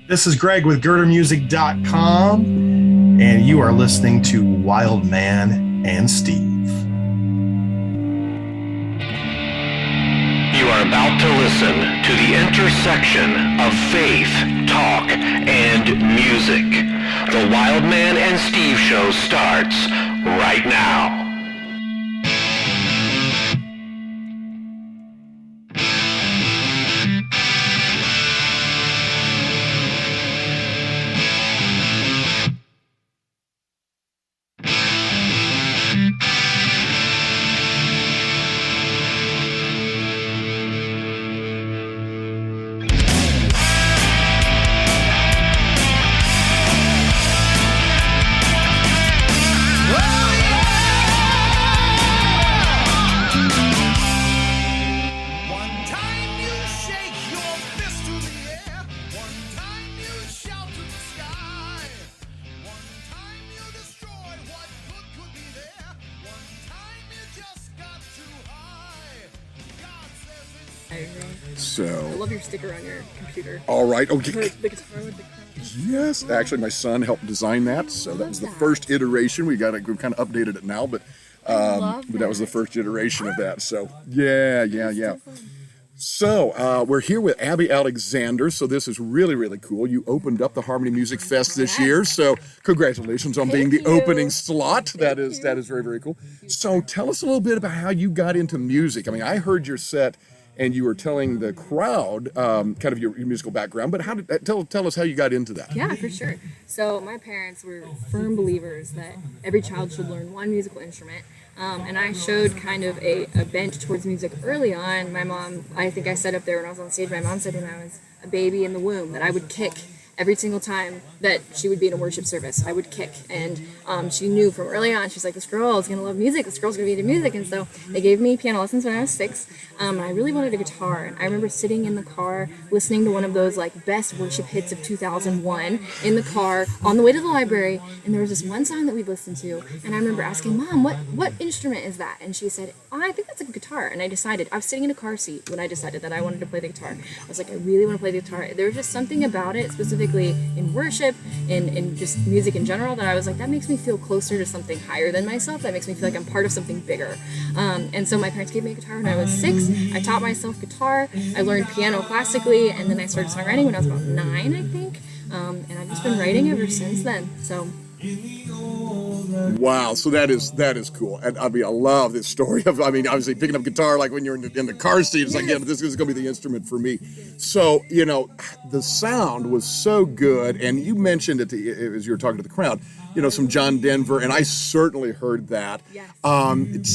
This is Greg with GirderMusic.com, and you are listening to Wild Man and Steve. You are about to listen to the intersection of faith, talk, and music. The Wild Man and Steve show starts right now. I love your sticker on your computer. All right. Okay. The guitar with the crown. Yes. Actually, my son helped design that, so that was the first iteration. We've kind of updated it now, but that was the first iteration of that. So yeah. So we're here with Abby Alexander. So this is really, really cool. You opened up the Harmony Music Fest this year. So congratulations on being the opening slot. That is very, very cool. So tell us a little bit about how you got into music. I mean, I heard your set and you were telling the crowd kind of your musical background, but how did tell us how you got into that? Yeah, for sure. So my parents were firm believers that every child should learn one musical instrument. And I showed kind of a bent towards music early on. My mom, I think I said up there when I was on stage, my mom said when I was a baby in the womb that I would kick every single time that she would be in a worship service. I would kick, and she knew from early on, she's like, this girl is going to love music, this girl's going to be into music. And so they gave me piano lessons when I was 6, and I really wanted a guitar. And I remember sitting in the car listening to one of those like best worship hits of 2001 in the car on the way to the library, and there was this one song that we'd listened to, and I remember asking, Mom, what instrument is that? And she said, I think that's a guitar. And I decided, I was sitting in a car seat when I decided that I wanted to play the guitar. I was like, I really want to play the guitar. There was just something about it, specifically in worship, in just music in general, that I was like, that makes me feel closer to something higher than myself. That makes me feel like I'm part of something bigger. And so my parents gave me a guitar when I was 6. I taught myself guitar. I learned piano classically, and then I started songwriting when I was about 9, I think. And I've just been writing ever since then. So. Wow, so that is cool, and I mean, I love this story of, I mean, obviously picking up guitar like when you're in the car seat. It's like, yeah, this is going to be the instrument for me. So the sound was so good, and you mentioned it as you were talking to the crowd. Some John Denver, and I certainly heard that. Yes.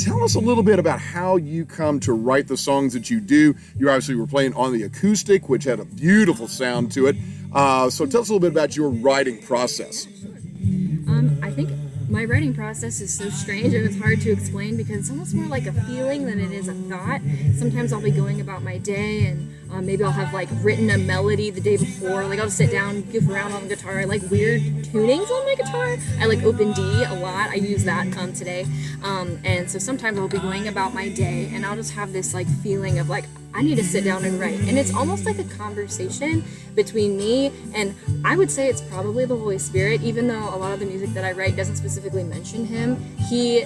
Tell us a little bit about how you come to write the songs that you do. You obviously were playing on the acoustic, which had a beautiful sound to it. So tell us a little bit about your writing process. I think my writing process is so strange and it's hard to explain because it's almost more like a feeling than it is a thought. Sometimes I'll be going about my day and maybe I'll have like written a melody the day before. Like I'll just sit down, goof around on the guitar. I like weird tunings on my guitar. I like open D a lot. I use that today. And so sometimes I'll be going about my day and I'll just have this like feeling of like, I need to sit down and write. And it's almost like a conversation between me and I would say it's probably the Holy Spirit, even though a lot of the music that I write doesn't specifically mention him. He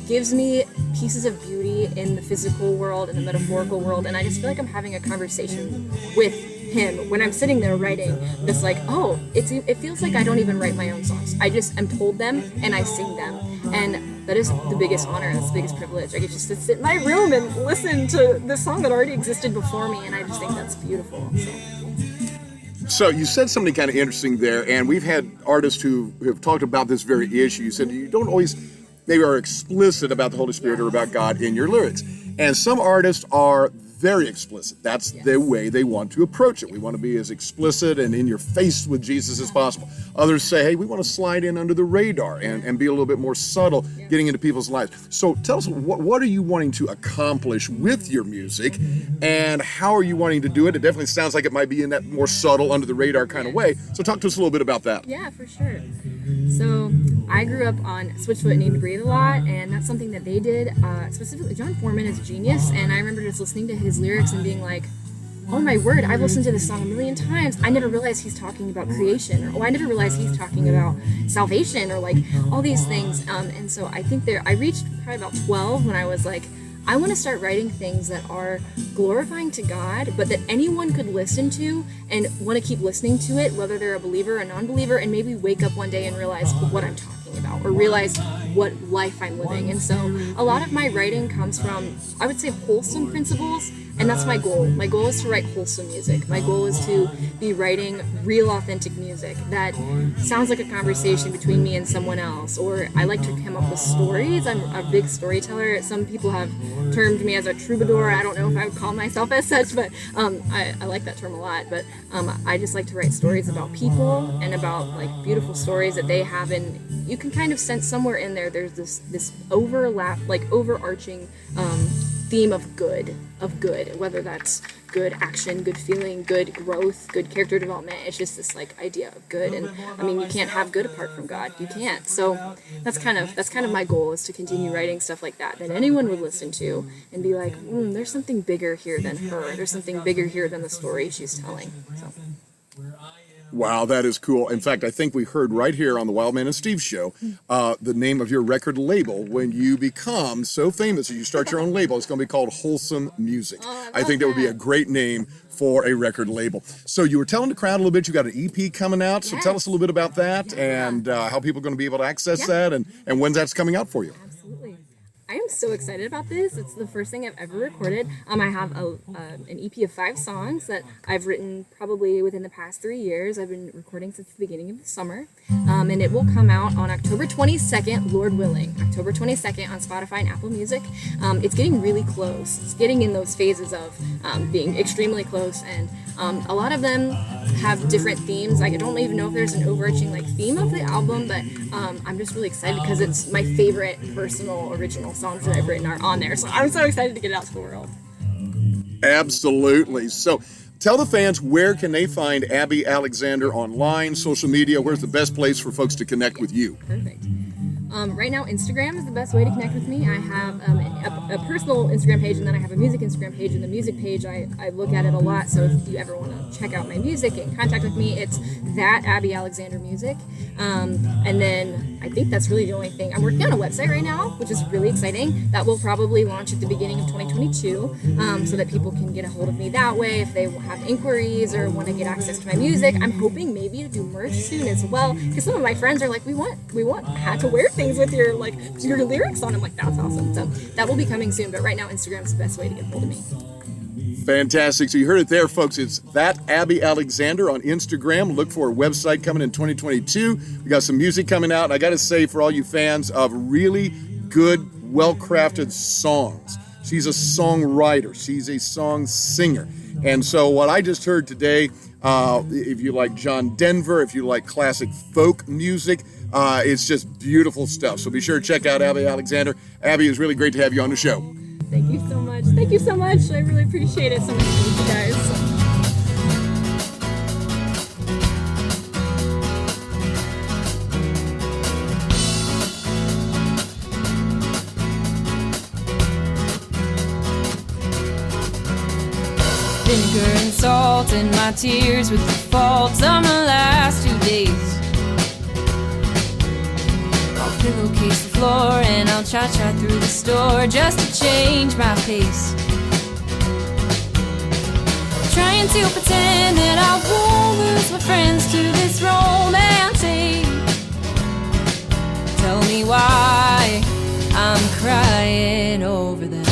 gives me pieces of beauty in the physical world, in the metaphorical world, and I just feel like I'm having a conversation with him when I'm sitting there writing. This like, it feels like I don't even write my own songs. I just am told them and I sing them. And that is the biggest honor, that's the biggest privilege. I get just to sit in my room and listen to this song that already existed before me, and I just think that's beautiful. So you said something kind of interesting there, and we've had artists who have talked about this very issue. You said you don't always maybe are explicit about the Holy Spirit or about God in your lyrics. And some artists are very explicit. That's the way they want to approach it. We want to be as explicit and in your face with Jesus as possible. Others say, hey, we want to slide in under the radar and be a little bit more subtle, getting into people's lives. So tell us, what are you wanting to accomplish with your music, and how are you wanting to do it? It definitely sounds like it might be in that more subtle, under the radar kind of way. So talk to us a little bit about that. Yeah, for sure. So I grew up on Switchfoot and Need to Breathe a lot, and that's something that they did. Specifically, John Foreman is a genius, and I remember just listening to his lyrics and being like, oh my word, I've listened to this song a million times. I never realized he's talking about creation, or oh, I never realized he's talking about salvation, or like all these things. And so I think I reached probably about 12 when I was like, I want to start writing things that are glorifying to God, but that anyone could listen to and want to keep listening to it, whether they're a believer or a non-believer, and maybe wake up one day and realize what I'm talking about, or realize what life I'm living. And so a lot of my writing comes from, I would say, wholesome principles, and that's my goal. My goal is to write wholesome music. My goal is to be writing real, authentic music that sounds like a conversation between me and someone else, or I like to come up with stories. I'm a big storyteller. Some people have termed me as a troubadour. I don't know if I would call myself as such, but I like that term a lot. But I just like to write stories about people and about like beautiful stories that they have, and you can kind of sense somewhere in there's this overlap, like overarching theme of good, whether that's good action, good feeling, good growth, good character development. It's just this like idea of good, and I mean, you can't have good apart from God. You can't. So that's kind of my goal, is to continue writing stuff like that anyone would listen to and be like, there's something bigger here than her. There's something bigger here than the story she's telling. So. Wow, that is cool. In fact, I think we heard right here on the Wild Man and Steve show the name of your record label. When you become so famous and you start your own label, it's going to be called Wholesome Music. I think that would be a great name for a record label. So you were telling the crowd a little bit, you got an EP coming out. So tell us a little bit about that and how people are going to be able to access that and when that's coming out for you. Absolutely. I am so excited about this. It's the first thing I've ever recorded. I have an EP of 5 songs that I've written probably within the past 3 years. I've been recording since the beginning of the summer. And it will come out on October 22nd, Lord willing. October 22nd on Spotify and Apple Music. It's getting really close. It's getting in those phases of being extremely close, and a lot of them have different themes. I don't even know if there's an overarching like theme of the album, but I'm just really excited because it's my favorite personal original songs that I've written are on there. So I'm so excited to get it out to the world. Absolutely. So tell the fans, where can they find Abby Alexander online, social media? Where's the best place for folks to connect with you? Perfect. Right now, Instagram is the best way to connect with me. I have a personal Instagram page, and then I have a music Instagram page. And the music page, I look at it a lot. So if you ever want to check out my music and contact with me, it's that Abby Alexander Music. And then I think that's really the only thing. I'm working on a website right now, which is really exciting. That will probably launch at the beginning of 2022, so that people can get a hold of me that way if they have inquiries or want to get access to my music. I'm hoping maybe to do merch soon as well, because some of my friends are like, we want hat to wear things with your lyrics on. I'm like, that's awesome. So that will be coming soon, but right now Instagram's the best way to get hold of me. Fantastic. So you heard it there, folks. It's that Abby Alexander on Instagram. Look for a website coming in 2022. We got some music coming out. And I got to say, for all you fans of really good, well-crafted songs, she's a songwriter. She's a song singer. And so what I just heard today, if you like John Denver, if you like classic folk music, it's just beautiful stuff. So be sure to check out Abby Alexander. Abby, it's really great to have you on the show. Thank you so much. Thank you so much. I really appreciate it so much. Thank you guys. Vinegar and salt in my tears with the faults of my last 2 days. I'll pillowcase the floor and I'll cha-cha through the store just to change my pace. Trying to pretend that I won't lose my friends to this romantic. Tell me why I'm crying over them.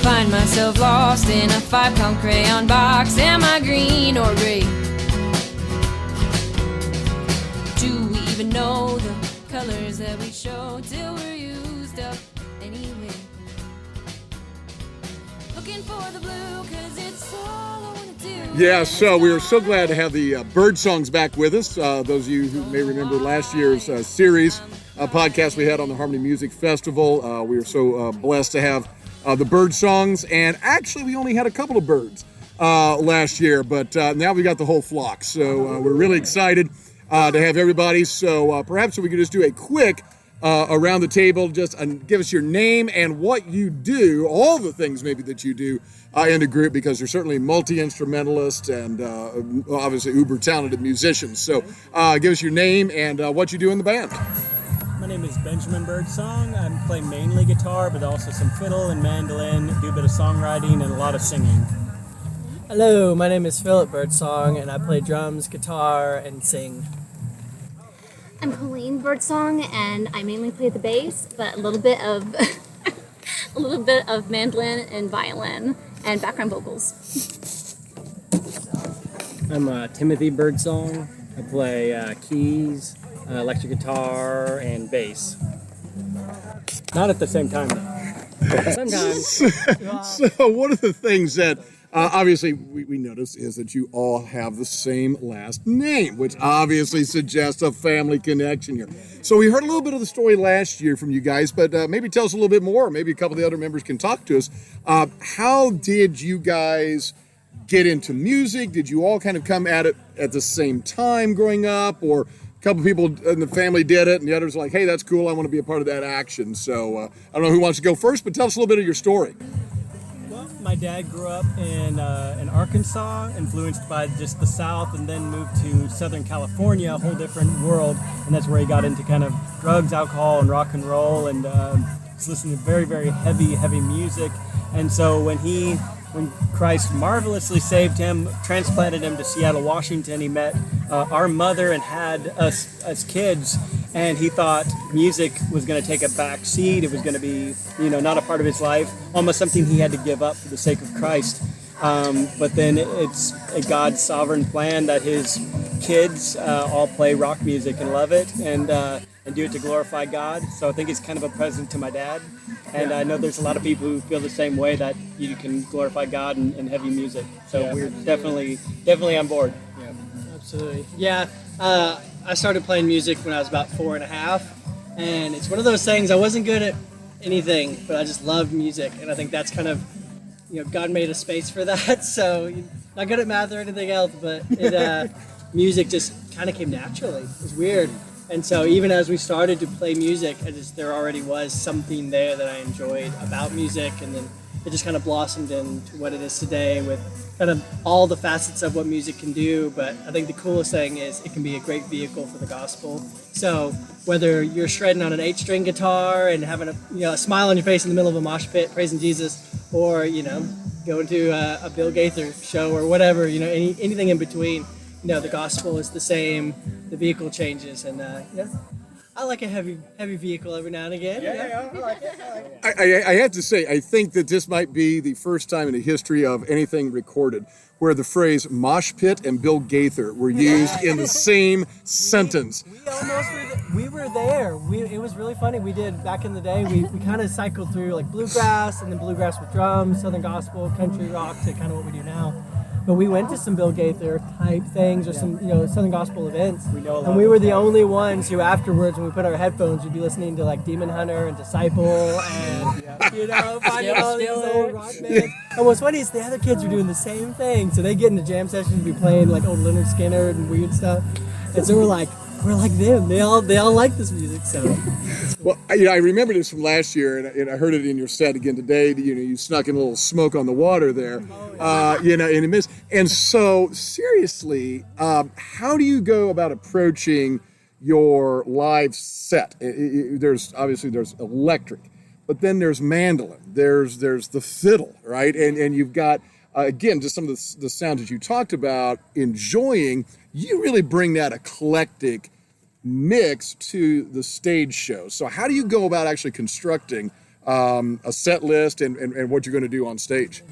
Find myself lost in a 5-pound crayon box. Am I green or gray? Do we even know the colors that we show till we're used up anyway? Looking for the blue, 'cause it's all I wanna do. Yeah, so we are so glad to have the Birdsongs back with us. Those of you who may remember last year's series podcast we had on the Harmony Music Festival. We are so blessed to have the Birdsongs, and actually we only had a couple of birds last year, but now we got the whole flock. So we're really excited to have everybody. So perhaps we could just do a quick around the table, just give us your name and what you do, all the things maybe that you do in the group, because they're certainly multi-instrumentalists and obviously uber talented musicians. So give us your name and what you do in the band. My name is Benjamin Birdsong. I play mainly guitar, but also some fiddle and mandolin, do a bit of songwriting and a lot of singing. Hello, my name is Philip Birdsong, and I play drums, guitar, and sing. I'm Colleen Birdsong, and I mainly play the bass, but a little bit of a little bit of mandolin and violin and background vocals. I'm Timothy Birdsong. I play keys, electric guitar, and bass. Not at the same time, though. Sometimes. So one of the things that obviously we notice is that you all have the same last name, which obviously suggests a family connection here. So we heard a little bit of the story last year from you guys, but maybe tell us a little bit more. Maybe a couple of the other members can talk to us. How did you guys get into music? Did you all kind of come at it at the same time growing up, or a couple of people in the family did it and the others were like, hey, that's cool, I want to be a part of that action? So I don't know who wants to go first, but tell us a little bit of your story. My dad grew up in Arkansas, influenced by just the South, and then moved to Southern California, a whole different world, and that's where he got into kind of drugs, alcohol, and rock and roll, and was listening to very, very heavy music. And so when Christ marvelously saved him, transplanted him to Seattle, Washington, he met our mother and had us as kids, and he thought music was going to take a back seat. It was going to be, not a part of his life, almost something he had to give up for the sake of Christ. But then it's a God's sovereign plan that his kids all play rock music and love it and do it to glorify God. So I think it's kind of a present to my dad. And I know there's a lot of people who feel the same way, that you can glorify God in heavy music. So we're definitely on board. Yeah, absolutely. Yeah, I started playing music when I was about 4.5, and it's one of those things. I wasn't good at anything, but I just loved music, and I think that's kind of, God made a space for that. So not good at math or anything else, but music just kind of came naturally. It was weird. And so even as we started to play music, there already was something there that I enjoyed about music, and then it just kind of blossomed into what it is today with kind of all the facets of what music can do. But I think the coolest thing is it can be a great vehicle for the gospel. So whether you're shredding on an 8-string guitar and having a smile on your face in the middle of a mosh pit praising Jesus, or going to a Bill Gaither show or whatever, anything in between, the gospel is the same. The vehicle changes, and I like a heavy vehicle every now and again. Yeah, I like it. I have to say, I think that this might be the first time in the history of anything recorded where the phrase mosh pit and Bill Gaither were used in the same sentence. We were there. It was really funny. We did, back in the day, we kind of cycled through like bluegrass, and then bluegrass with drums, southern gospel, country rock, to kind of what we do now. But we went to some Bill Gaither type things, or some Southern Gospel events, and we were the only ones who afterwards, when we put our headphones, we'd be listening to like Demon Hunter and Disciple, and finding all these old rock bands. And what's funny is the other kids were doing the same thing, so they get into jam sessions and be playing like old Leonard Skinner and weird stuff, and so we're like them. They all like this music. So, well, I remember this from last year, and I heard it in your set again today. You snuck in a little smoke on the water there, in a miss. And so, seriously, how do you go about approaching your live set? There's electric, but then there's mandolin. There's the fiddle, right? And you've got again just some of the sounds that you talked about enjoying. You really bring that eclectic mix to the stage show. So how do you go about actually constructing a set list and what you're going to do on stage?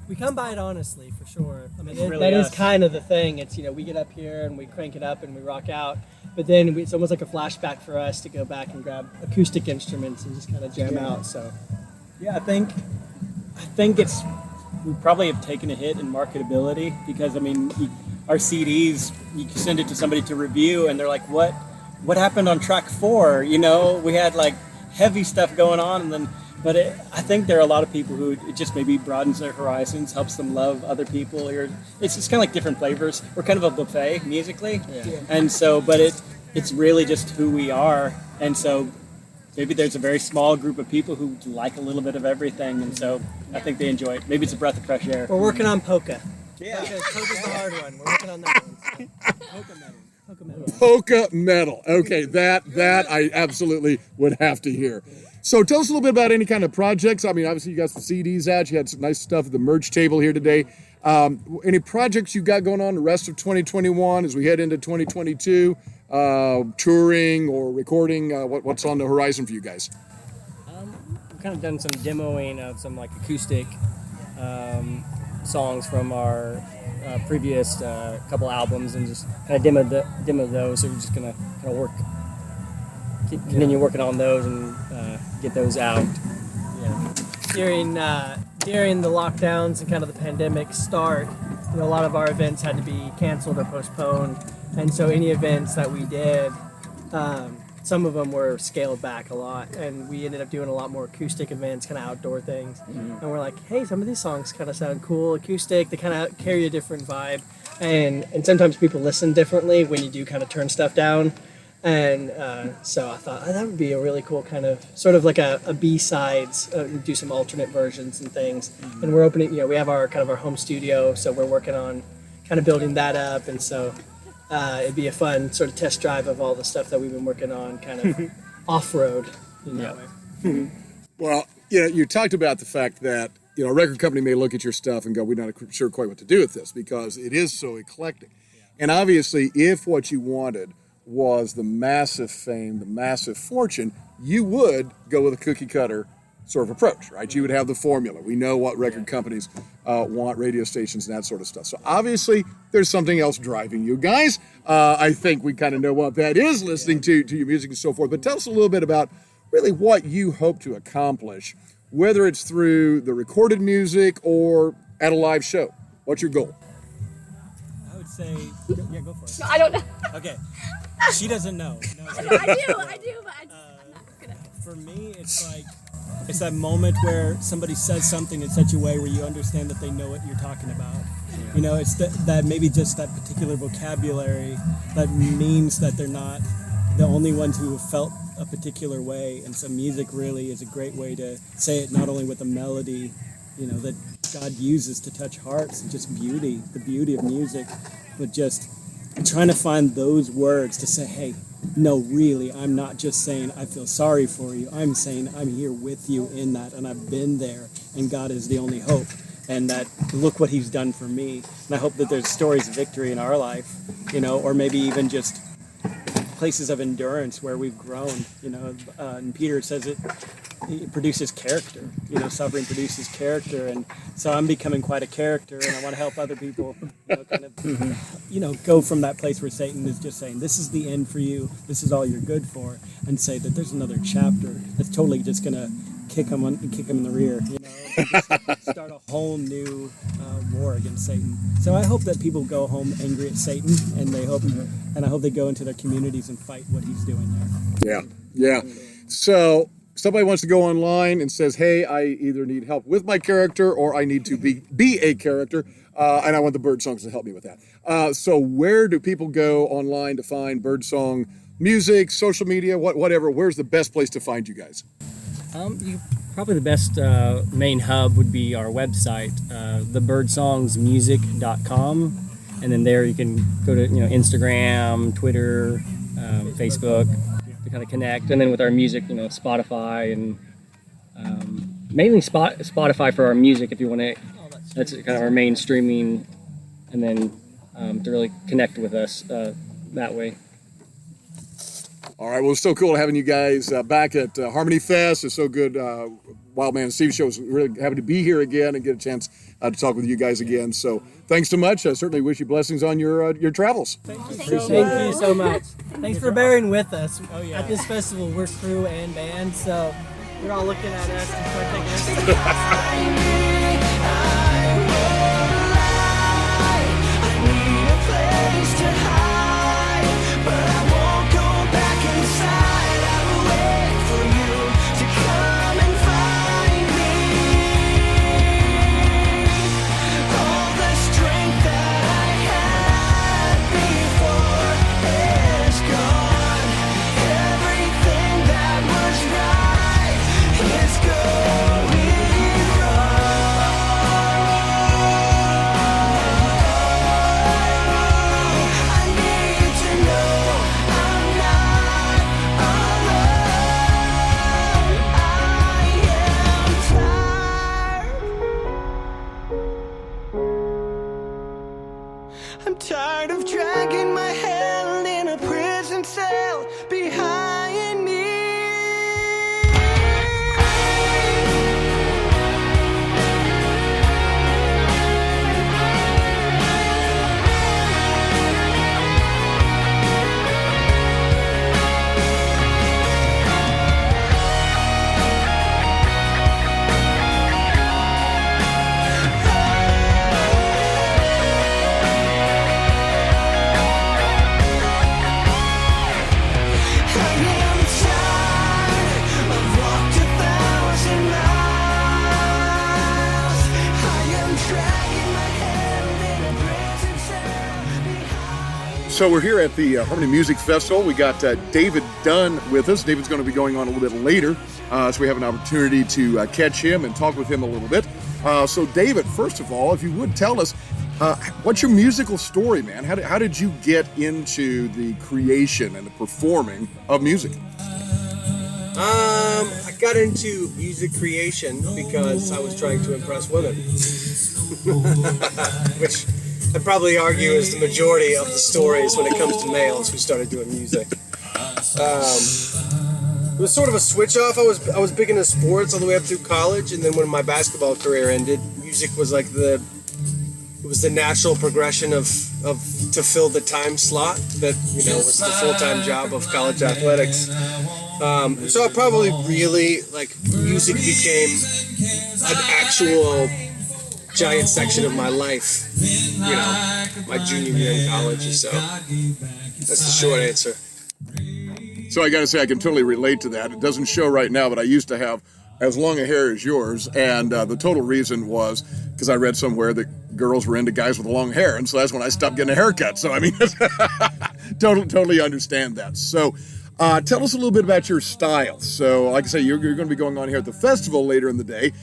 We come by it honestly, for sure. I mean, that is kind of the thing. It's, we get up here and we crank it up and we rock out, but then it's almost like a flashback for us to go back and grab acoustic instruments and just kind of jam out. So yeah, I think we probably have taken a hit in marketability, because our CDs, you send it to somebody to review, and they're like, what happened on track 4? We had like heavy stuff going on, and then But I think there are a lot of people who it just maybe broadens their horizons, helps them love other people. It's just kind of like different flavors. We're kind of a buffet musically, and so, but it's really just who we are. And so maybe there's a very small group of people who like a little bit of everything, and so I think they enjoy it. Maybe it's a breath of fresh air. We're working on polka. Yeah. Polka's the hard one. We're working on that one. Polka metal. Polka metal. Polka metal. Okay, that I absolutely would have to hear. So tell us a little bit about any kind of projects. I mean, obviously you got some CDs out. You had some nice stuff at the merch table here today. Any projects you got going on the rest of 2021 as we head into 2022? Touring or recording? What's on the horizon for you guys? We've kind of done some demoing of some like acoustic songs from our previous couple albums, and just kind of demo those. So we're just gonna kind of continue working on those and get those out. Yeah. During the lockdowns and kind of the pandemic start, a lot of our events had to be canceled or postponed, and so any events that we did, some of them were scaled back a lot, and we ended up doing a lot more acoustic events, kind of outdoor things. And we're like, hey, some of these songs kind of sound cool acoustic. They kind of carry a different vibe, and sometimes people listen differently when you do kind of turn stuff down. And so I thought that would be a really cool kind of sort of like a B-sides, do some alternate versions and things. And we're opening, we have our kind of our home studio, so we're working on kind of building that up. And so it'd be a fun sort of test drive of all the stuff that we've been working on, kind of off-road in that way. Well, you talked about the fact that a record company may look at your stuff and go, we're not sure quite what to do with this because it is so eclectic. And obviously, if what you wanted was the massive fame, the massive fortune, you would go with a cookie cutter sort of approach, right? You would have the formula. We know what record companies want, radio stations and that sort of stuff. So obviously there's something else driving you guys. I think we kind of know what that is, listening to your music and so forth. But tell us a little bit about really what you hope to accomplish, whether it's through the recorded music or at a live show. What's your goal? I would say, yeah, go for it. No, I don't know. Okay. She doesn't know. No, I do, but I'm not gonna. For me, it's that moment where somebody says something in such a way where you understand that they know what you're talking about. It's that maybe just that particular vocabulary that means that they're not the only ones who have felt a particular way. And so music really is a great way to say it, not only with a melody, that God uses to touch hearts, and just beauty, the beauty of music, but just trying to find those words to say, hey, no, really, I'm not just saying I feel sorry for you. I'm saying I'm here with you in that, and I've been there, and God is the only hope, and that look what he's done for me. And I hope that there's stories of victory in our life, or maybe even just places of endurance where we've grown, and Peter says it produces character, suffering produces character, and so I'm becoming quite a character, and I want to help other people, go from that place where Satan is just saying, this is the end for you, this is all you're good for, and say that there's another chapter that's totally just going to kick him in the rear, and start a whole new war against Satan. So I hope that people go home angry at Satan, and I hope they go into their communities and fight what he's doing there. Yeah. So somebody wants to go online and says, hey, I either need help with my character or I need to be a character, and I want the Birdsongs to help me with that. So where do people go online to find Birdsong music, social media, whatever? Where's the best place to find you guys? Probably the best main hub would be our website, thebirdssongsmusic.com, and then there you can go to Instagram, Twitter, Facebook to kind of connect, and then with our music, Spotify and mainly Spotify for our music if you want to. That's kind of our main streaming, and then to really connect with us that way. All right, well, it's so cool having you guys back at Harmony Fest. It's so good. Wild Man Steve Show is really happy to be here again and get a chance to talk with you guys again. So thanks so much. I certainly wish you blessings on your travels. Thank you so much. Thanks for bearing with us. At this festival, we're crew and band, so you're all looking at us and taking us. Inside, I will wait for you to come and find So we're here at the Harmony Music Festival. We got David Dunn with us. David's going to be going on a little bit later, so we have an opportunity to catch him and talk with him a little bit. So David, first of all, if you would tell us, what's your musical story, man? How did you get into the creation and the performing of music? I got into music creation because I was trying to impress women, which I'd probably argue is the majority of the stories when it comes to males who started doing music. It was sort of a switch off. I was big into sports all the way up through college, and then when my basketball career ended, music was like the natural progression of to fill the time slot that was the full-time job of college athletics. So I probably really music became an actual giant section of my life, my junior year in college or so. That's the short answer. So I got to say, I can totally relate to that. It doesn't show right now, but I used to have as long a hair as yours, and the total reason was because I read somewhere that girls were into guys with long hair, and so that's when I stopped getting a haircut. So I mean, totally understand that. So tell us a little bit about your style. So like I say, you're going to be going on here at the festival later in the day.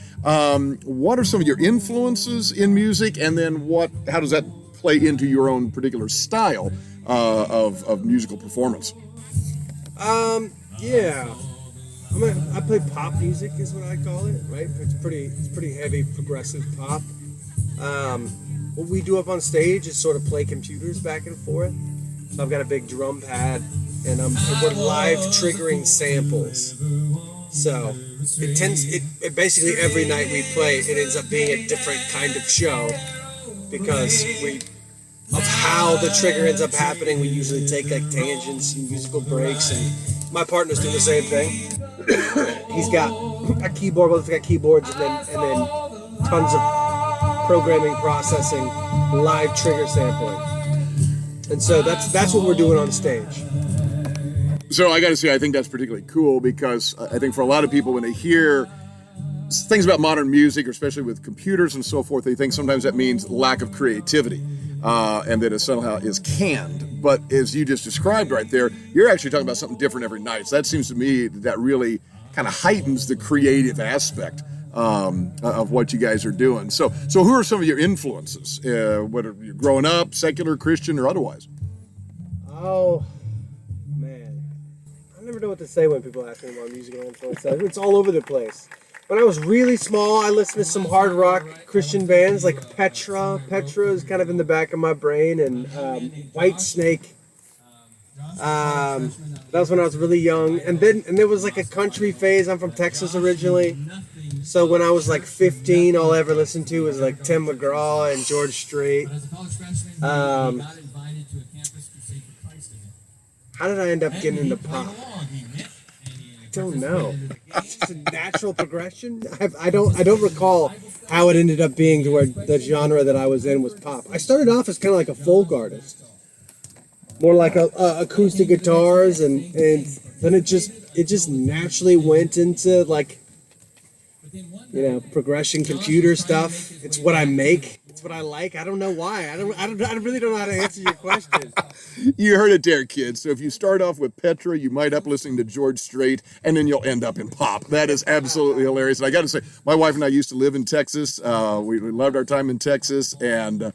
What are some of your influences in music, and then how does that play into your own particular style of musical performance? Yeah. I play pop music is what I call it, right? It's pretty heavy progressive pop. What we do up on stage is sort of play computers back and forth. So I've got a big drum pad, and we're live triggering samples. So it basically every night we play, it ends up being a different kind of show because of how the trigger ends up happening. We usually take tangents and musical breaks, and my partner's doing the same thing. He's got a keyboard, both got keyboards, and then tons of programming, processing, live trigger sampling, and so that's what we're doing on stage. So I got to say, I think that's particularly cool because I think for a lot of people, when they hear things about modern music, or especially with computers and so forth, they think sometimes that means lack of creativity, and that it somehow is canned. But as you just described right there, you're actually talking about something different every night. So that seems to me that really kind of heightens the creative aspect of what you guys are doing. So who are some of your influences? Whether you're growing up, secular, Christian, or otherwise? Oh, man. I never know what to say when people ask me about musical influence. It's all over the place. When I was really small, I listened to some hard rock Christian bands like Petra. Petra is kind of in the back of my brain, and Whitesnake. That was when I was really young, and there was a country phase. I'm from Texas originally, so when I was 15, all I ever listened to was Tim McGraw and George Strait. How did I end up getting into pop? I don't know. It's just a natural progression. I don't recall how it ended up being to where the genre that I was in was pop. I started off as kind of like a folk artist, more like acoustic guitars, and then it just naturally went into progression computer stuff. It's what I make. It's what I like. I don't know why. I really don't know how to answer your question. You heard it there, kids. So if you start off with Petra, you might up listening to George Strait, and then you'll end up in pop. That is absolutely hilarious. And I got to say, my wife and I used to live in Texas. We loved our time in Texas, and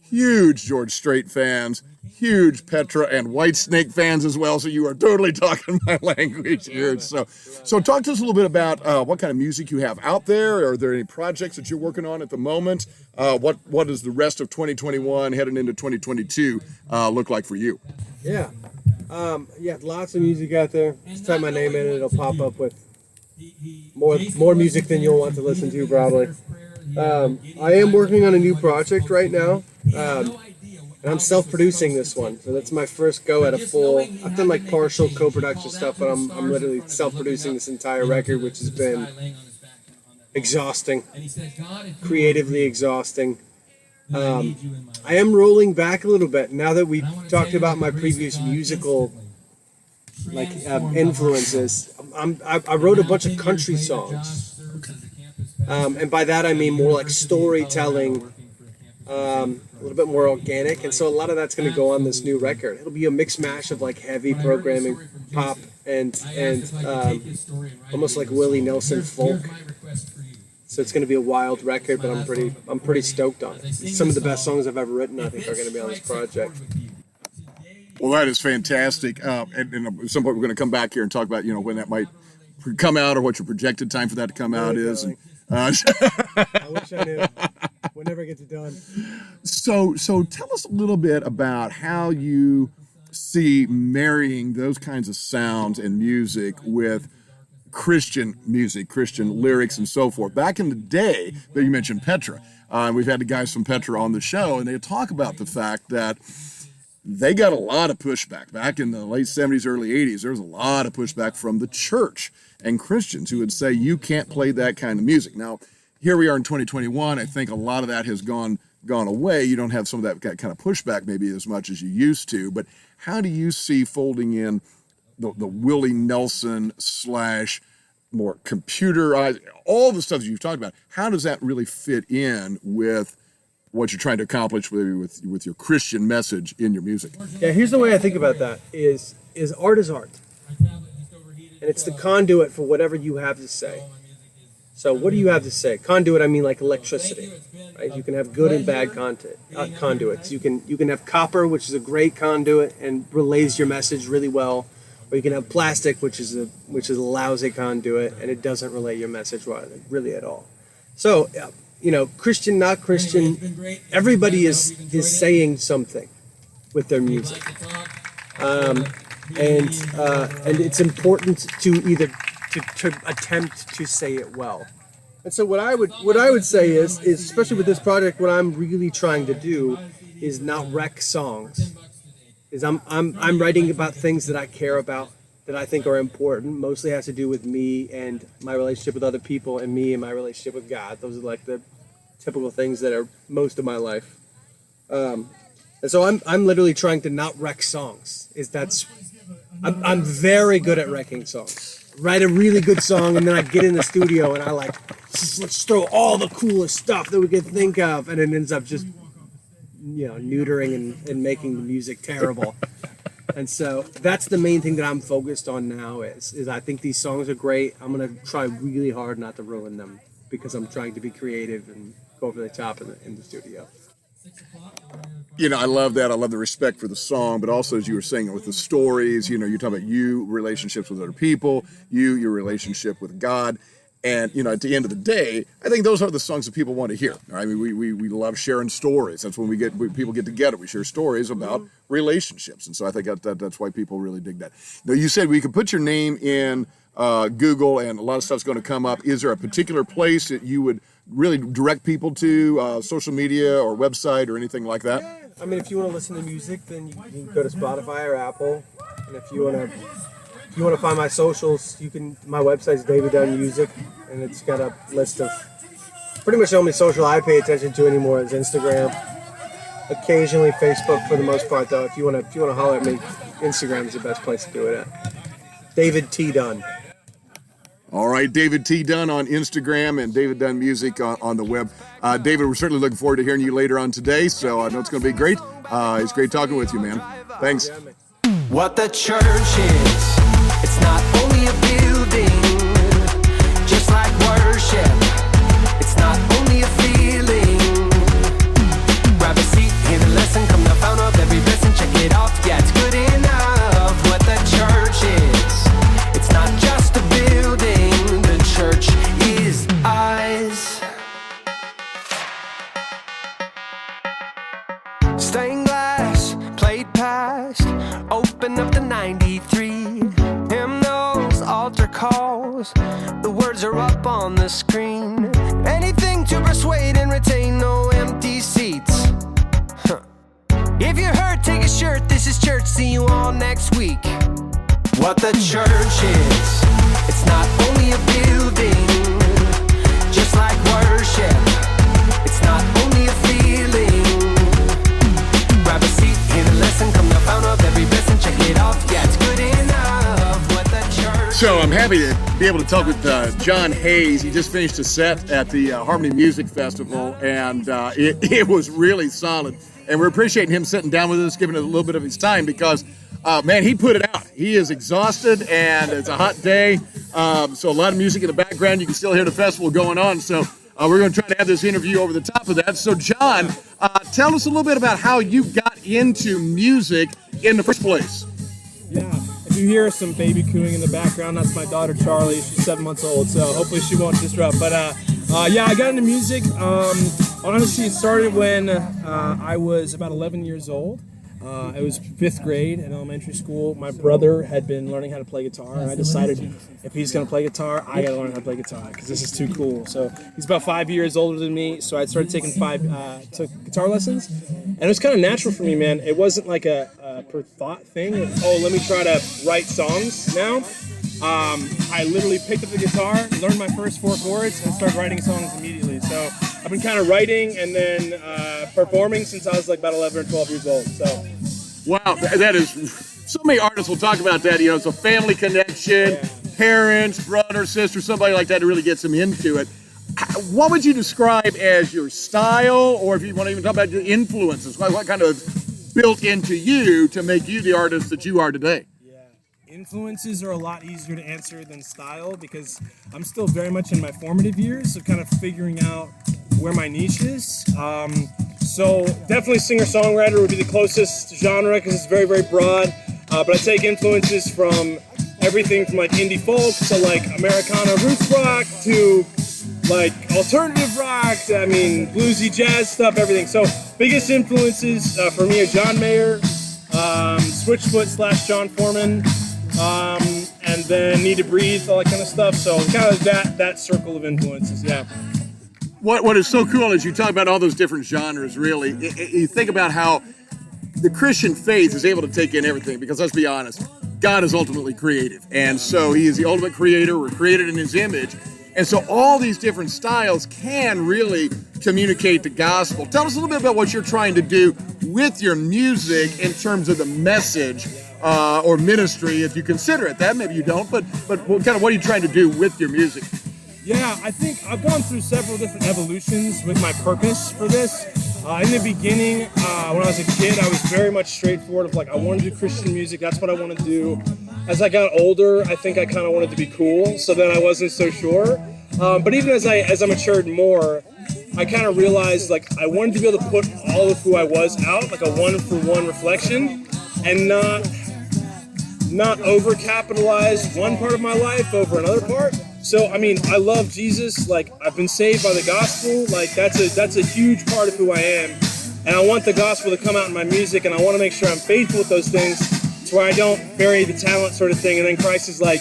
huge George Strait fans, huge Petra and Whitesnake fans as well. So you are totally talking my language here. So talk to us a little bit about what kind of music you have out there. Are there any projects that you're working on at the moment? What does the rest of 2021 heading into 2022 look like for you? Yeah, lots of music out there. Just type my name in and it'll pop up with more music than you'll want to listen to probably. I am working on a new project right now. And I'm self-producing this one, so that's my first go at a full. I've done partial co-production stuff, but I'm literally self-producing this entire record, which has been exhausting, creatively exhausting. I am rolling back a little bit now that we've talked about my previous musical influences. I wrote a bunch of country songs, and by that I mean more like storytelling. a little bit more organic, and so a lot of that's going to go on this new record. It'll be a mix mash of like heavy programming, pop, and almost like Willie Nelson folk. So it's going to be a wild record, but I'm pretty stoked on it. Some of the best songs I've ever written, I think, are going to be on this project. Well, that is fantastic. And at some point, we're going to come back here and talk about, when that might come out or what your projected time for that to come out is. And, I wish I knew. We'll never get to done. So tell us a little bit about how you see marrying those kinds of sounds and music with Christian music, Christian lyrics, and so forth. Back in the day, that you mentioned Petra, we've had the guys from Petra on the show, and they talk about the fact that they got a lot of pushback. Back in the late 70s, early 80s, there was a lot of pushback from the church and Christians who would say, you can't play that kind of music. Now, here we are in 2021. I think a lot of that has gone away. You don't have some of that kind of pushback maybe as much as you used to. But how do you see folding in the Willie Nelson / more computerized, all the stuff that you've talked about? How does that really fit in with what you're trying to accomplish with your Christian message in your music? Yeah, here's the way I think about that: is art is art, and it's the conduit for whatever you have to say. So what do you have to say? Conduit, I mean like electricity, right? You can have good and bad conduits. You can have copper, which is a great conduit and relays your message really well, or you can have plastic, which is a lousy conduit and it doesn't relay your message really at all. So, Christian, not Christian, everybody is saying something with their music, and it's important to attempt to say it well. And so what I would say is especially with this project, what I'm really trying to do is not wreck songs. Is I'm writing about things that I care about, that I think are important. Mostly has to do with me and my relationship with other people, and me and my relationship with God. Those are like the typical things that are most of my life. And so I'm literally trying to not wreck songs. I'm very good at wrecking songs. Write a really good song, and then I get in the studio and I let's throw all the coolest stuff that we could think of, and it ends up just neutering and making the music terrible. And so that's the main thing that I'm focused on now is I think these songs are great. I'm gonna try really hard not to ruin them because I'm trying to be creative and go over the top in the studio. I love that. I love the respect for the song, but also, as you were saying, with the stories, you talk about relationships with other people, your relationship with God. And, at the end of the day, I think those are the songs that people want to hear. I mean, we love sharing stories. That's when people get together. We share stories about relationships. And so I think that's why people really dig that. Now, you said we could put your name in Google and a lot of stuff's going to come up. Is there a particular place that you would really direct people to, social media or website or anything like that? Yeah. I mean, if you want to listen to music, then you can go to Spotify or Apple. And if you want to find my socials, my website's David Dunn Music, and it's got a list of pretty much the only social I pay attention to anymore is Instagram. Occasionally Facebook for the most part, though. If you want to holler at me, Instagram is the best place to do it at. David T. Dunn. All right, David T. Dunn on Instagram and David Dunn Music on the web. David, we're certainly looking forward to hearing you later on today, so I know it's going to be great. It's great talking with you, man. Thanks. What the church is, it's not only a building, just like worship, it's not only a feeling. Grab a seat, hear the lesson, come the fount of every blessing, check it off, yeah, it's good enough. What the church is, it's not just a building, the church is eyes. Stained glass, plate past, open up the 93. Hymnals, altar calls, the words are up on the screen. Anything to persuade and retain, no empty seats. If you're hurt, take a shirt, this is church, see you all next week. What the church is, it's not only a building, just like worship, it's not only a feeling. Grab a seat, hear the lesson, come the fount of every blessing, check it off, yeah, it's good enough. What the church. So I'm happy to be able to talk with John Hayes. He just finished a set at the Harmony Music Festival, and it was really solid. and we're appreciating him sitting down with us, giving it a little bit of his time because, man, he put it out. He is exhausted, and it's a hot day, so a lot of music in the background. You can still hear the festival going on, so we're going to try to have this interview over the top of that. So, John, tell us a little bit about how you got into music in the first place. Yeah, if you hear some baby cooing in the background, that's my daughter Charlie. She's 7 months old, so hopefully she won't disrupt. But yeah, I got into music. Honestly, it started when I was about 11 years old. It was 5th grade in elementary school. My brother had been learning how to play guitar, and I decided if he's going to play guitar, I got to learn how to play guitar because this is too cool. So he's about 5 years older than me, so I started taking took guitar lessons, and it was kind of natural for me, man. It wasn't like a per thought thing. Oh, let me try to write songs now. I literally picked up the guitar, learned my first 4 chords, and started writing songs immediately. So I've been kind of writing and then performing since I was like about 11 or 12 years old. So, wow, that is, so many artists will talk about that. You know, it's a family connection, parents, brother, sister, somebody like that to really gets them into it. What would you describe as your style, or if you want to even talk about your influences, what kind of built into you to make you the artist that you are today? Influences are a lot easier to answer than style because I'm still very much in my formative years, so kind of figuring out where my niche is. So definitely singer-songwriter would be the closest genre because it's very, very broad. But I take influences from everything from like indie folk to like Americana roots rock to like alternative rock to, I mean, bluesy jazz stuff, everything. So biggest influences for me are John Mayer, Switchfoot / John Foreman, and then Need to Breathe, all that kind of stuff. So kind of that circle of influences, yeah. What is so cool is you talk about all those different genres, really. You think about how the Christian faith is able to take in everything, because let's be honest, God is ultimately creative. And so he is the ultimate creator. We're created in his image. And so all these different styles can really communicate the gospel. Tell us a little bit about what you're trying to do with your music in terms of the message or ministry, if you consider it that. Maybe you don't, but what are you trying to do with your music? Yeah, I think I've gone through several different evolutions with my purpose for this. In the beginning, when I was a kid, I was very much straightforward of like, I want to do Christian music. That's what I want to do. As I got older, I think I kind of wanted to be cool. So then I wasn't so sure. But even as I matured more, I kind of realized like I wanted to be able to put all of who I was out, like a one-for-one reflection, and not over-capitalize one part of my life over another part. So, I mean, I love Jesus. Like, I've been saved by the gospel. Like, that's a huge part of who I am. And I want the gospel to come out in my music, and I want to make sure I'm faithful with those things to where I don't bury the talent sort of thing. And then Christ is like,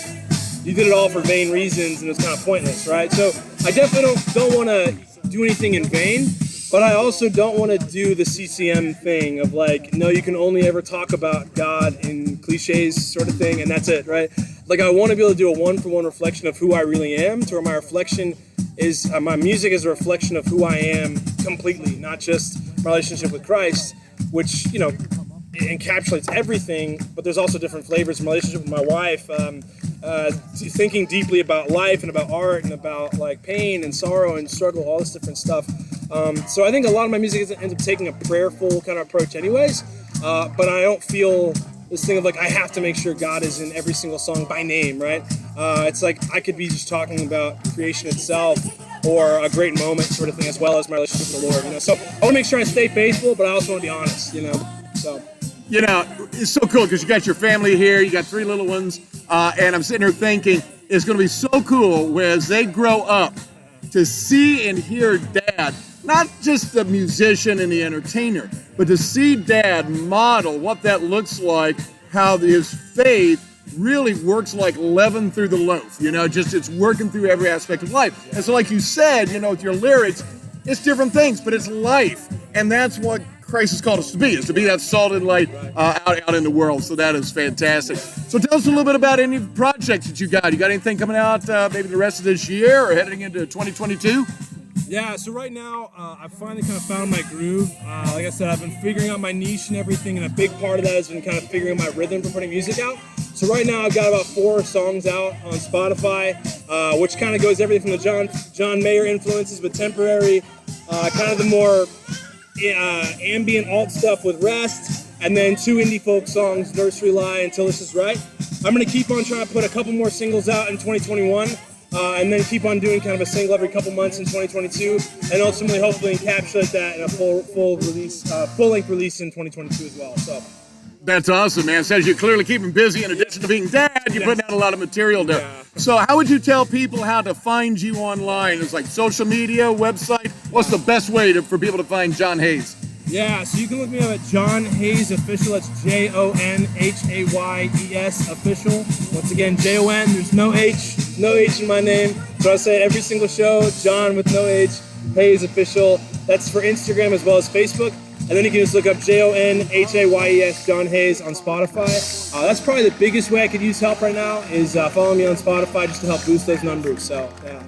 you did it all for vain reasons, and it's kind of pointless, right? So I definitely don't want to do anything in vain, but I also don't want to do the CCM thing of like, no, you can only ever talk about God in cliches sort of thing, and that's it, right? Like, I want to be able to do a one-for-one reflection of who I really am, to where my reflection is, my music is a reflection of who I am completely, not just my relationship with Christ, which, you know, it encapsulates everything, but there's also different flavors. My relationship with my wife, thinking deeply about life and about art and about like pain and sorrow and struggle, all this different stuff. So I think a lot of my music ends up taking a prayerful kind of approach anyways, but I don't feel this thing of like, I have to make sure God is in every single song by name, right? It's like I could be just talking about creation itself or a great moment sort of thing, as well as my relationship with the Lord, you know? So I want to make sure I stay faithful, but I also want to be honest, you know? So. You know, it's so cool because you got your family here, you got 3 little ones, and I'm sitting here thinking it's going to be so cool as they grow up to see and hear Dad, not just the musician and the entertainer, but to see Dad model what that looks like, how his faith really works like leaven through the loaf, you know, just it's working through every aspect of life. And so like you said, you know, with your lyrics, it's different things, but it's life. And that's what Christ has called us to be that salt and light out in the world. So that is fantastic. So tell us a little bit about any projects that you got. You got anything coming out maybe the rest of this year or heading into 2022? Yeah, so right now, I've finally kind of found my groove. Like I said, I've been figuring out my niche and everything, and a big part of that has been kind of figuring my rhythm for putting music out. So right now, I've got about 4 songs out on Spotify, which kind of goes everything from the John Mayer influences, but temporary, kind of the more ambient alt stuff with Rest, and then 2 indie folk songs, Nursery Lie, Until This Is Right. I'm going to keep on trying to put a couple more singles out in 2021, and then keep on doing kind of a single every couple months in 2022, and ultimately, hopefully, encapsulate that in a full length release in 2022 as well. So. That's awesome, man. Says you're clearly keeping busy. In addition to being dad, you're putting out a lot of material there. Yeah. So how would you tell people how to find you online? It's like social media, website? What's the best way for people to find John Hayes? Yeah, so you can look me up at John Hayes Official. That's JONHAYES Official. Once again, JON, there's no H in my name. So I say every single show, John with no H, Hayes Official. That's for Instagram as well as Facebook. And then you can just look up JONHAYES, John Hayes, on Spotify. That's probably the biggest way I could use help right now is follow me on Spotify just to help boost those numbers. So, yeah.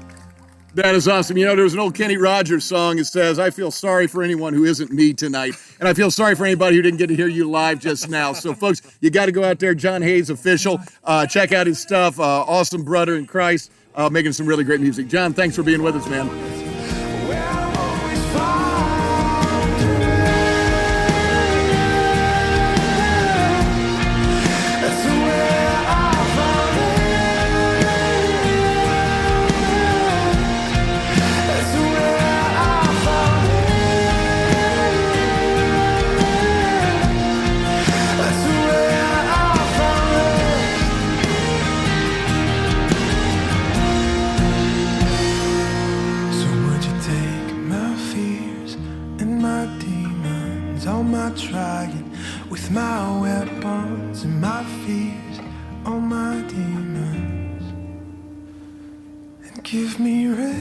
That is awesome. You know, there was an old Kenny Rogers song that says, I feel sorry for anyone who isn't me tonight. And I feel sorry for anybody who didn't get to hear you live just now. So, folks, you got to go out there, John Hayes Official. Check out his stuff. Awesome brother in Christ, making some really great music. John, thanks for being with us, man. Trying with my weapons and my fears, all my demons, and give me rest,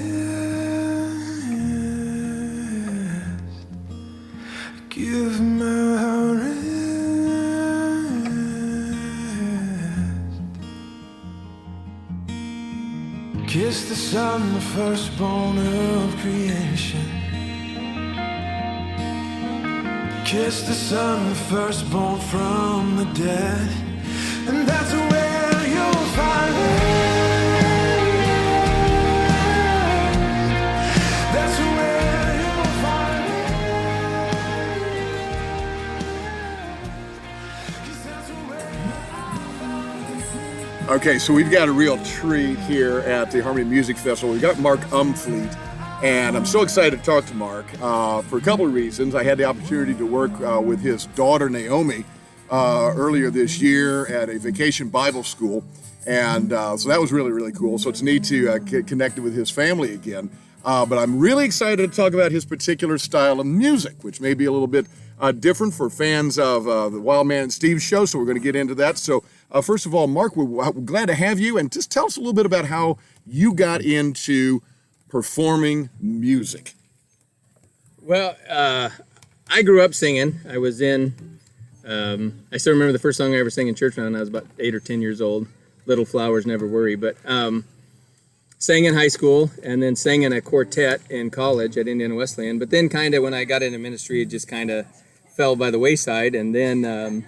give my rest. Kiss the sun, the firstborn of creation. Kiss the sun, the firstborn from the dead, and that's where you'll find rest. That's where you'll find rest. Okay, so we've got a real treat here at the Harmony Music Festival. We've got Mark Umfleet. And I'm so excited to talk to Mark for a couple of reasons. I had the opportunity to work with his daughter, Naomi, earlier this year at a vacation Bible school. And so that was really, really cool. So it's neat to get connected with his family again. But I'm really excited to talk about his particular style of music, which may be a little bit different for fans of the Wild Man and Steve show. So we're going to get into that. So first of all, Mark, we're glad to have you. And just tell us a little bit about how you got into performing music. Well, I grew up singing. I was in, I still remember the first song I ever sang in church when I was about 8 or 10 years old, Little Flowers Never Worry, but sang in high school and then sang in a quartet in college at Indiana Wesleyan, but then kind of when I got into ministry, it just kind of fell by the wayside, and then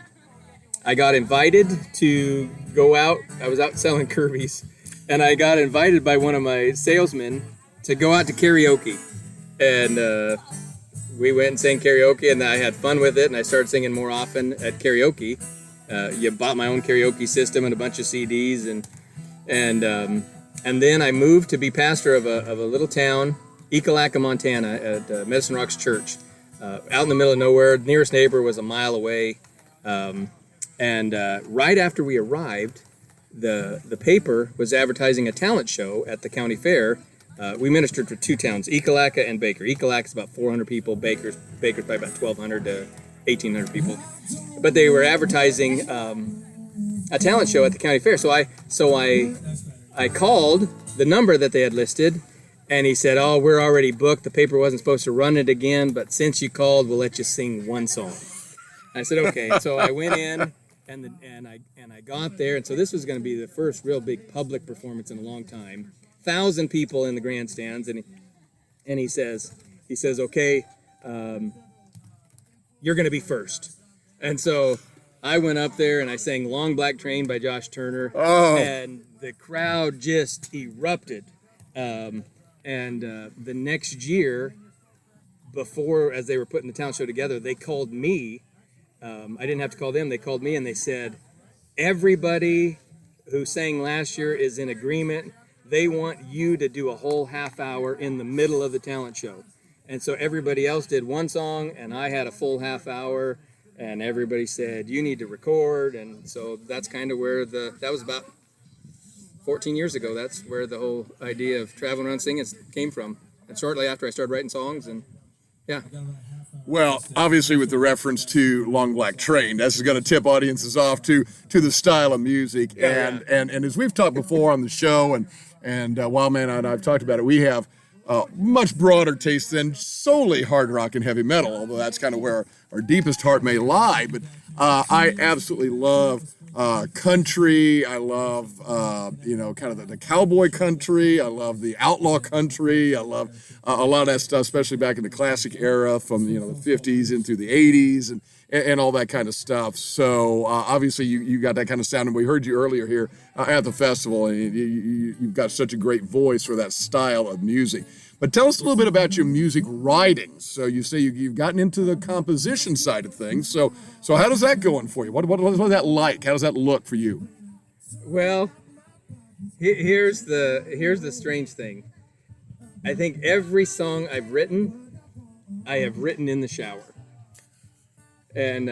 I got invited to go out. I was out selling Kirby's, and I got invited by one of my salesmen to go out to karaoke, and we went and sang karaoke, and I had fun with it, and I started singing more often at karaoke. You bought my own karaoke system and a bunch of CDs, and then I moved to be pastor of a little town, Ekalaka, Montana, at Medicine Rocks Church, out in the middle of nowhere. The nearest neighbor was a mile away, and right after we arrived, the paper was advertising a talent show at the county fair. We ministered for 2 towns, Ekalaka and Baker. Ekalaka's about 400 people, Baker's by about 1,200 to 1,800 people. But they were advertising a talent show at the county fair. So I called the number that they had listed, and he said, "Oh, we're already booked. The paper wasn't supposed to run it again, but since you called, we'll let you sing one song." I said, "Okay." So I went in, and I got there, and so this was going to be the first real big public performance in a long time. 1,000 people in the grandstands, and he says, "Okay, you're going to be first." And so I went up there and I sang "Long Black Train" by Josh Turner, and the crowd just erupted. And the next year, before, as they were putting the talent show together, they called me. I didn't have to call them. They called me and they said, everybody who sang last year is in agreement. They want you to do a whole half hour in the middle of the talent show. And so everybody else did one song and I had a full half hour, and everybody said, you need to record. And so that's kind of where that was about 14 years ago. That's where the whole idea of traveling around singing came from. And shortly after I started writing songs, and yeah. Well, obviously with the reference to Long Black Train, this is going to tip audiences off to the style of music. And as we've talked before on the show, and Wildman and I've talked about it, we have much broader taste than solely hard rock and heavy metal, although that's kind of where our deepest heart may lie. But I absolutely love country. I love, kind of the cowboy country. I love the outlaw country. I love a lot of that stuff, especially back in the classic era from, the 50s into the 80s and all that kind of stuff. So obviously you got that kind of sound, and we heard you earlier here at the festival, and you've got such a great voice for that style of music. But tell us a little bit about your music writing. So you say you've gotten into the composition side of things. So how does that going for you? What is that like? How does that look for you? Well, here's the strange thing. I think every song I've written, I have written in the shower. And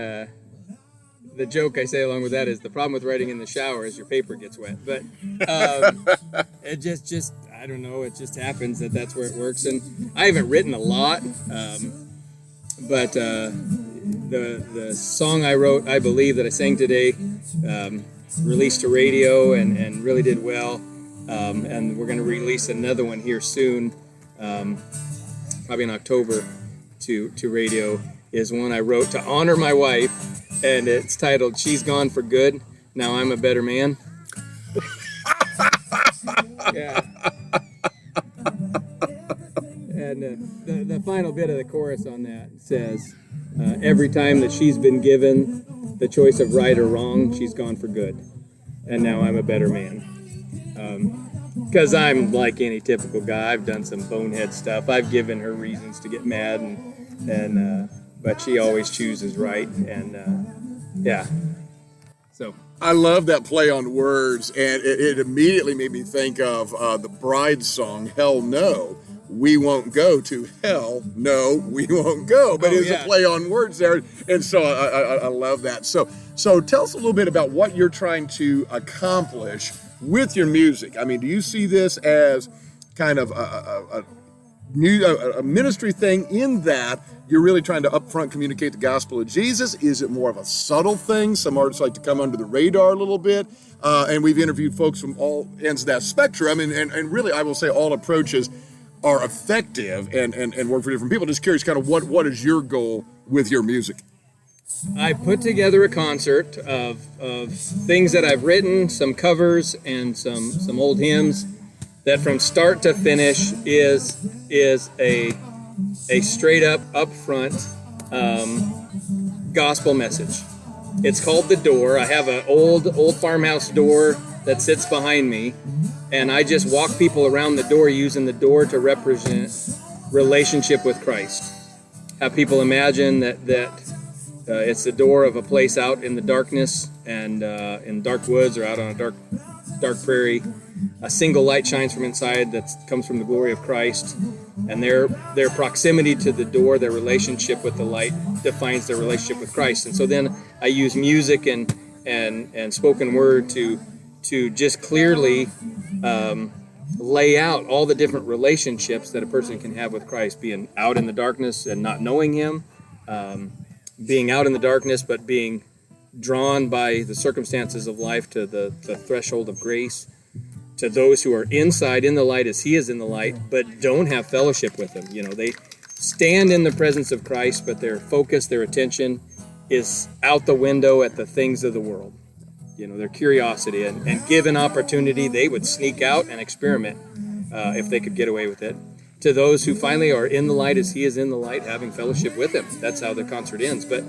the joke I say along with that is the problem with writing in the shower is your paper gets wet. But it just I don't know, it just happens that's where it works. And I haven't written a lot, but the song I wrote, I Believe, that I sang today, released to radio and really did well. And we're going to release another one here soon, probably in October, to radio, is one I wrote to honor my wife, and it's titled She's Gone for Good, Now I'm a Better Man. Yeah. And the final bit of the chorus on that says, every time that she's been given the choice of right or wrong, she's gone for good, and now I'm a better man. Because I'm like any typical guy. I've done some bonehead stuff. I've given her reasons to get mad, and but she always chooses right, and yeah. So I love that play on words, and it immediately made me think of the Bride song, Hell No, We Won't Go, to Hell No, We Won't Go. But it's a play on words there, and so I love that. So tell us a little bit about what you're trying to accomplish with your music. I mean, do you see this as kind of a ministry thing in that you're really trying to upfront communicate the gospel of Jesus? Is it more of a subtle thing? Some artists like to come under the radar a little bit. And we've interviewed folks from all ends of that spectrum. And really, I will say all approaches are effective and work for different people. Just curious, kind of what is your goal with your music? I put together a concert of things that I've written, some covers and some old hymns, that from start to finish is a straight up upfront gospel message. It's called The Door. I have an old farmhouse door that sits behind me, and I just walk people around the door using the door to represent relationship with Christ. Have people imagine that it's the door of a place out in the darkness and in dark woods or out on a dark prairie. A single light shines from inside that comes from the glory of Christ, and their proximity to the door, their relationship with the light, defines their relationship with Christ. And so then I use music and spoken word to just clearly lay out all the different relationships that a person can have with Christ, being out in the darkness and not knowing Him, being out in the darkness but being drawn by the circumstances of life to the threshold of grace, to those who are inside in the light as He is in the light, but don't have fellowship with Him. They stand in the presence of Christ, but their focus, their attention is out the window at the things of the world. Their curiosity, and given opportunity, they would sneak out and experiment if they could get away with it. To those who finally are in the light as He is in the light, having fellowship with Him. That's how the concert ends. But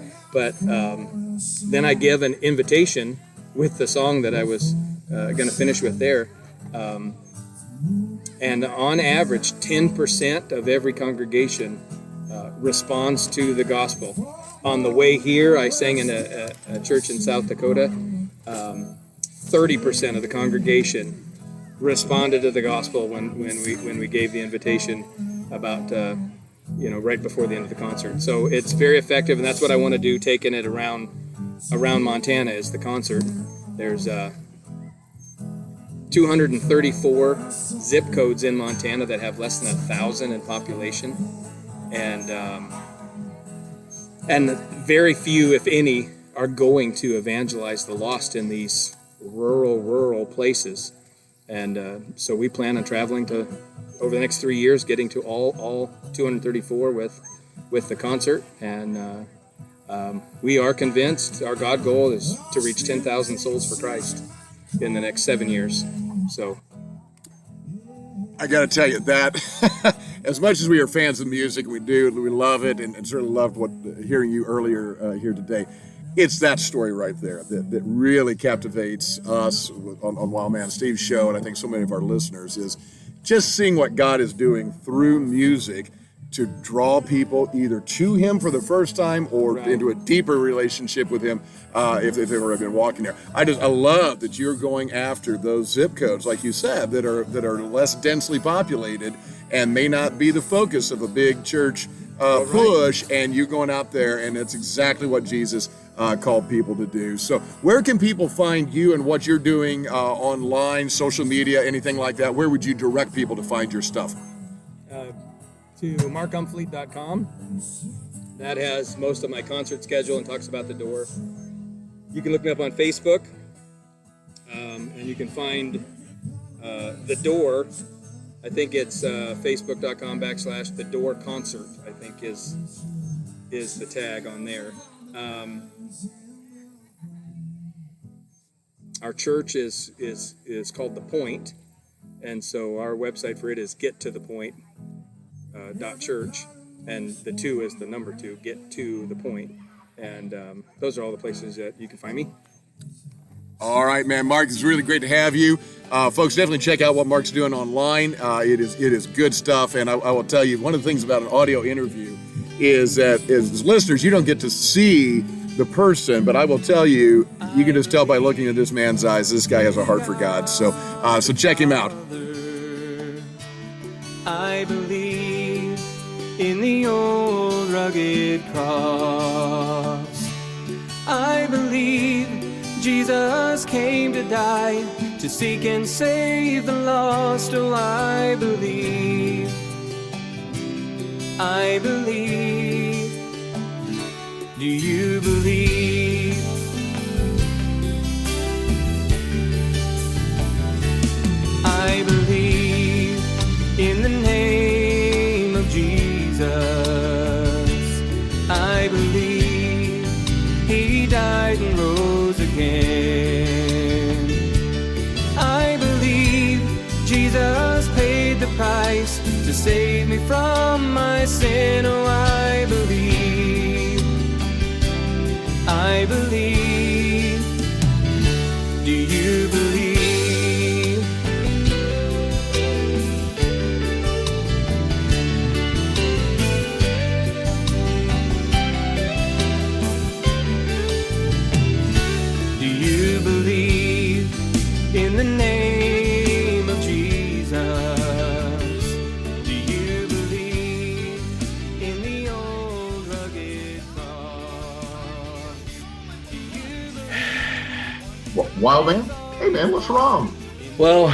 then I give an invitation with the song that I was going to finish with there. And on average, 10% of every congregation responds to the gospel. On the way here, I sang in a church in South Dakota. 30% of the congregation responded to the gospel when we gave the invitation about right before the end of the concert. So it's very effective, and that's what I want to do, taking it around Montana is the concert. There's 234 zip codes in Montana that have less than 1,000 in population, and very few, if any, are going to evangelize the lost in these rural places. And so we plan on traveling to, over the next 3 years, getting to all 234 with the concert. And we are convinced our God goal is to reach 10,000 souls for Christ in the next 7 years. So I got to tell you that as much as we are fans of music, we love it, and certainly loved hearing you earlier here today. It's that story right there that really captivates us on Wild Man Steve's show, and I think so many of our listeners, is just seeing what God is doing through music to draw people either to Him for the first time or into a deeper relationship with Him if they've ever been walking there. I love that you're going after those zip codes, like you said, that are less densely populated and may not be the focus of a big church push, and you going out there, and it's exactly what Jesus called people to do. So where can people find you and what you're doing online, social media, anything like that? Where would you direct people to find your stuff? To markumfleet.com. That has most of my concert schedule and talks about the door. You can look me up on Facebook, and you can find the door. I think it's facebook.com/the door concert, I think is the tag on there. Our church is called The Point, and so our website for it is gettothepoint.church, and the 2 is the number 2, get to the point. And those are all the places that you can find me. All right, man. Mark, it's really great to have you. Folks, definitely check out what Mark's doing online. It is good stuff. And I will tell you, one of the things about an audio interview is that as listeners, you don't get to see the person, but I will tell you, you can just tell by looking at this man's eyes, this guy has a heart for God. So check him out. I believe in the old rugged cross. I believe Jesus came to die to seek and save the lost. Oh, I believe. I believe. Do you believe? I believe in the name of Jesus. I believe He died and rose again. I believe Jesus paid the price to save me from my sin. Oh, I believe. I believe. Do you believe? Do you believe in the name of Jesus? Do you believe in the old rugged cross? Do you believe? Wild Man? Hey man, what's wrong? Well,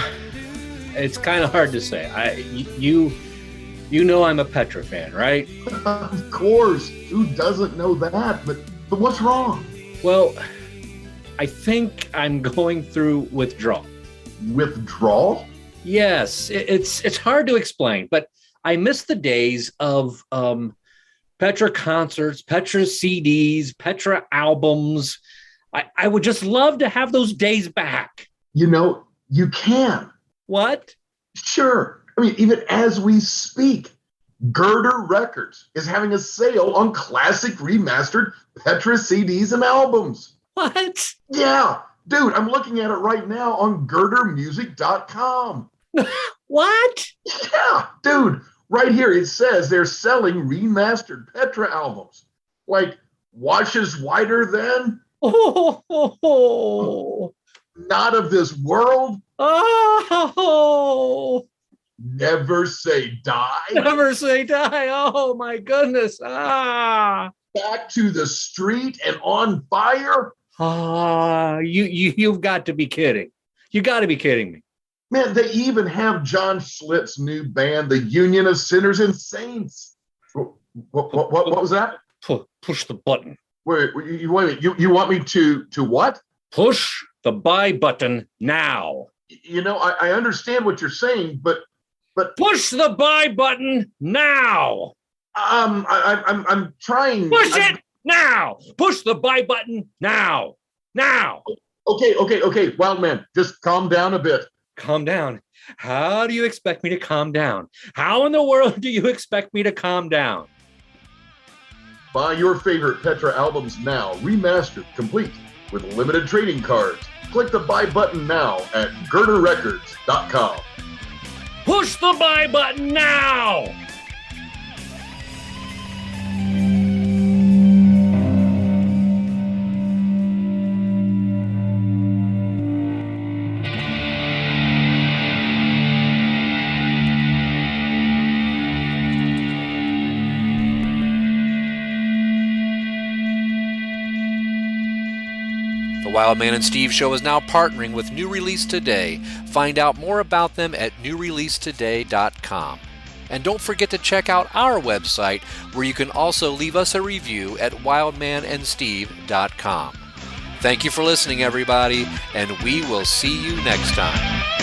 it's kind of hard to say. You know I'm a Petra fan, right? Of course. Who doesn't know that? But what's wrong? Well, I think I'm going through withdrawal. Withdrawal? Yes, it's hard to explain, but I miss the days of Petra concerts, Petra CDs, Petra albums. I would just love to have those days back. You know, you can. What? Sure. I mean, even as we speak, Girder Records is having a sale on classic remastered Petra CDs and albums. What? Yeah. Dude, I'm looking at it right now on girdermusic.com. What? Yeah. Dude, Right here, it says they're selling remastered Petra albums. Like, Washes Whiter Than? Oh, Not of This World? oh, Never Say Die? never say die. Oh my goodness. Back to the Street and On Fire? You've got to be kidding. You got to be kidding me. Man, they even have John Schlitt's new band, the Union of Sinners and Saints. What was that? Push the button. Wait, you want me to what? Push the buy button now. You know, I understand what you're saying, but push the buy button now. I'm trying. Push it now. Push the buy button now. Now. Okay, Wild Man, just calm down a bit. Calm down. How do you expect me to calm down? How in the world do you expect me to calm down? Buy your favorite Petra albums now, remastered, complete, with limited trading cards. Click the buy button now at girderrecords.com. Push the buy button now! The Wild Man and Steve Show is now partnering with New Release Today. Find out more about them at newreleasetoday.com. And don't forget to check out our website, where you can also leave us a review at wildmanandsteve.com. Thank you for listening, everybody, and we will see you next time.